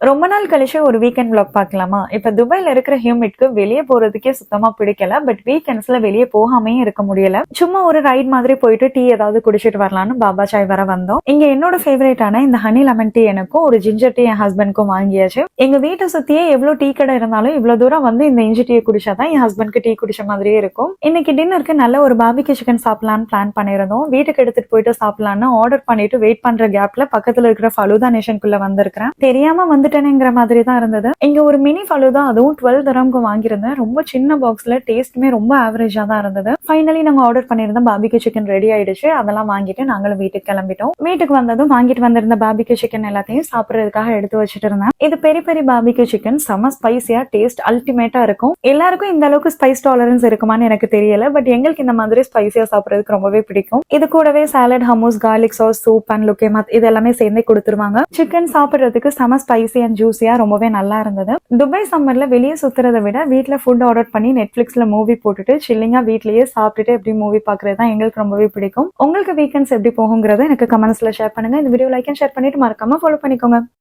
ரொம்ப நாள் கழிச்சு ஒரு வீக்கெண்ட் vlog பார்க்கலாமா? இப்ப துபாய்ல இருக்கிற ஹியூமிட்க்கு வெளியே போறதுக்கே சுத்தமா பிடிக்கல. பட் வீக்கெண்ட்ஸ்ல வெளியே போகாமே இருக்க முடியல. சும்மா ஒரு ரைட் மாதிரி போயிட்டு டீ ஏதாவது குடிச்சிட்டு வரலாம்னு பாபா சாய் வர வந்தோம். இங்க என்னோட ஃபேவரேட்டான இந்த ஹனி லெமன் டீ எனக்கும் ஒரு ஜிஞ்சர் டீ என் ஹஸ்பண்ட்க்கும் வாங்கியாச்சு. எங்க வீட்டை சுத்தியே எவ்வளவு டீ கடை இருந்தாலும் இவ்வளவு தூரம் வந்து இந்த இஞ்சி டீயை குடிச்சாதான் என் ஹஸ்பண்ட்க்கு டீ குடிச்ச மாதிரியே இருக்கும். இன்னைக்கு டின்னருக்கு நல்ல ஒரு பார்பிக்யூ சிக்கன் சாப்பிடலாம்னு பிளான் பண்ணிருந்தோம். வீட்டுக்கு எடுத்துட்டு போயிட்டு சாப்பிடலாம்னு ஆர்டர் பண்ணிட்டு வெயிட் பண்ற கேப்ல பக்கத்துல இருக்கிற ஃபலூதா நேஷனுக்குள்ள வந்திருக்கிறேன். தெரியாம வந்துட்டேனுங்கிற மாதிரி தான் இருந்தது. இங்க ஒரு மினி ஃபலூதா, அதுவும் 12 திரம்க்கு வாங்கியிருந்தேன். ரொம்ப சின்ன பாக்ஸ்ல, டேஸ்ட்டுமே ரொம்ப ஆவரேஜா தான் இருந்தது. ஃபைனலி நாங்க ஆர்டர் பண்ணியிருந்த பார்பிக்யூ சிக்கன் ரெடி ஆயிடுச்சு. அதெல்லாம் வாங்கிட்டு நாங்களும் வீட்டுக்கு கிளம்பிட்டோம். வீட்டுக்கு வந்ததும் வாங்கிட்டு வந்திருந்த பார்பிக்யூ சிக்கன் எல்லாத்தையும் சாப்பிடறதுக்காக எடுத்து வச்சுட்டு இருந்தேன். இது பெரி பெரி பார்பிக்யூ சிக்கன், செம ஸ்பைசியா, டேஸ்ட் அல்டிமேட்டா இருக்கும். எல்லாருக்கும் இந்த அளவுக்கு ஸ்பைஸ் டாலரன்ஸ் இருக்குமான்னு எனக்கு தெரியல. பட் எங்களுக்கு இந்த மாதிரி ஸ்பைசியா சாப்பிடறதுக்கு ரொம்பவே பிடிக்கும். இது கூடவே salad, hummus, garlic sauce, soup and லுக்கேமாத் இது எல்லாமே சேர்ந்தே கொடுத்துருவாங்க. சிக்கன் சாப்பிடுறதுக்கு செம ஸ்பைசி அண்ட் ஜூசியா ரொம்பவே நல்லா இருந்தது. துபாய் சம்மர்ல வெளியே சுத்துறதை விட வீட்டுல ஃபுட் ஆர்டர் பண்ணி நெட்ஃபிளிக்ஸ்ல மூவி போட்டுட்டு சில்லிங்கா வீட்லயே சாப்பிட்டுட்டு எப்படி மூவி பாக்குறது தான் எங்களுக்கு ரொம்பவே பிடிக்கும். உங்களுக்கு வீக்கெண்ட்ஸ் எப்படி போகுங்கிறத எனக்கு கமெண்ட்ஸ்ல ஷேர் பண்ணுங்க. இந்த வீடியோ லைக் அண்ட் ஷேர் பண்ணிட்டு மறக்காம ஃபாலோ பண்ணிக்கோங்க.